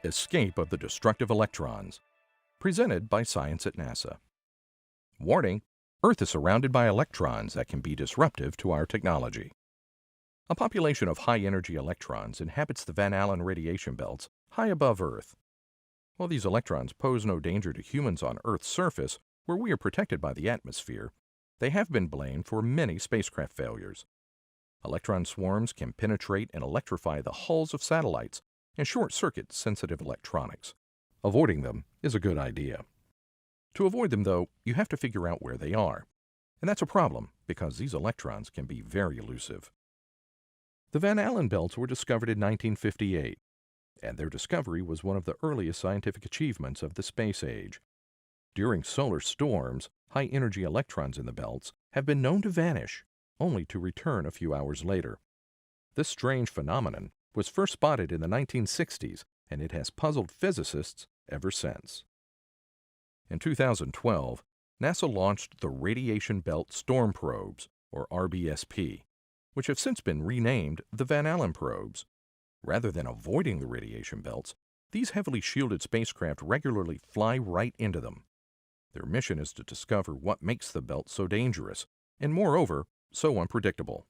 Escape of the Destructive Electrons, presented by Science at NASA. Warning: Earth is surrounded by electrons that can be disruptive to our technology. A population of high-energy electrons inhabits the Van Allen radiation belts high above Earth. While these electrons pose no danger to humans on Earth's surface, where we are protected by the atmosphere, they have been blamed for many spacecraft failures. Electron swarms can penetrate and electrify the hulls of satellites and short-circuit sensitive electronics. Avoiding them is a good idea. To avoid them, though, you have to figure out where they are. And that's a problem because these electrons can be very elusive. The Van Allen belts were discovered in 1958, and their discovery was one of the earliest scientific achievements of the space age. During solar storms, high-energy electrons in the belts have been known to vanish, only to return a few hours later. This strange phenomenon was first spotted in the 1960s, and it has puzzled physicists ever since. In 2012, NASA launched the Radiation Belt Storm Probes, or RBSP, which have since been renamed the Van Allen probes. Rather than avoiding the radiation belts, these heavily shielded spacecraft regularly fly right into them. Their mission is to discover what makes the belt so dangerous, and moreover, so unpredictable.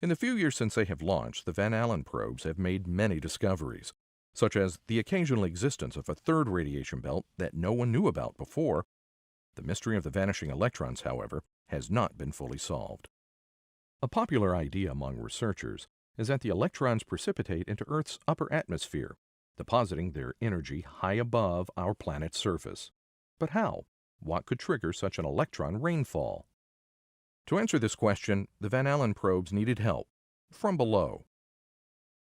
In the few years since they have launched, the Van Allen probes have made many discoveries, such as the occasional existence of a third radiation belt that no one knew about before. The mystery of the vanishing electrons, however, has not been fully solved. A popular idea among researchers is that the electrons precipitate into Earth's upper atmosphere, depositing their energy high above our planet's surface. But how? What could trigger such an electron rainfall? To answer this question, the Van Allen probes needed help from below.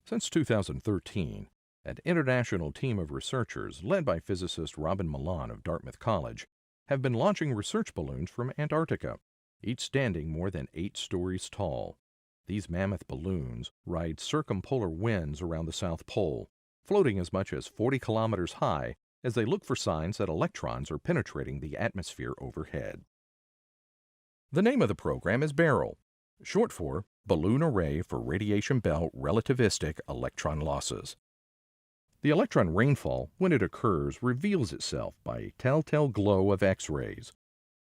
Since 2013, an international team of researchers led by physicist Robin Milan of Dartmouth College have been launching research balloons from Antarctica, each standing more than 8 stories tall. These mammoth balloons ride circumpolar winds around the South Pole, floating as much as 40 kilometers high as they look for signs that electrons are penetrating the atmosphere overhead. The name of the program is BARREL, short for Balloon Array for Radiation Belt Relativistic Electron Losses. The electron rainfall, when it occurs, reveals itself by a telltale glow of X-rays.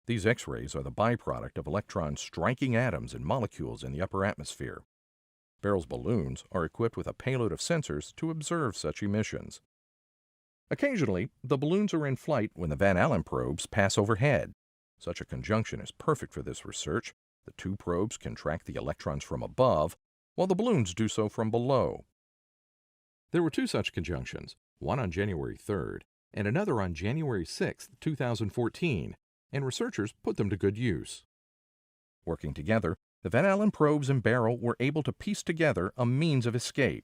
These X-rays are the byproduct of electrons striking atoms and molecules in the upper atmosphere. BARREL's balloons are equipped with a payload of sensors to observe such emissions. Occasionally, the balloons are in flight when the Van Allen probes pass overhead. Such a conjunction is perfect for this research. The two probes can track the electrons from above, while the balloons do so from below. There were 2 such conjunctions, one on January 3rd and another on January 6, 2014, and researchers put them to good use. Working together, the Van Allen probes and BARREL were able to piece together a means of escape.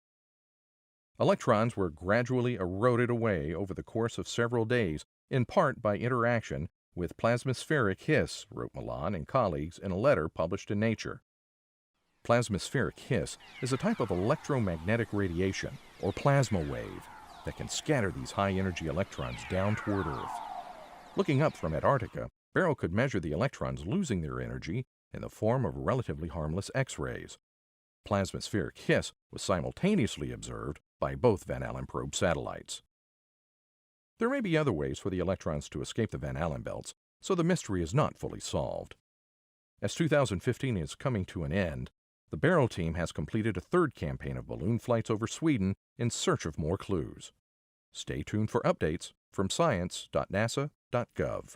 Electrons were gradually eroded away over the course of several days, in part by interaction with plasmaspheric hiss, wrote Milan and colleagues in a letter published in Nature. Plasmaspheric hiss is a type of electromagnetic radiation, or plasma wave, that can scatter these high-energy electrons down toward Earth. Looking up from Antarctica, BARREL could measure the electrons losing their energy in the form of relatively harmless X-rays. Plasmaspheric hiss was simultaneously observed by both Van Allen probe satellites. There may be other ways for the electrons to escape the Van Allen belts, so the mystery is not fully solved. As 2015 is coming to an end, the BARREL team has completed a 3rd campaign of balloon flights over Sweden in search of more clues. Stay tuned for updates from science.nasa.gov.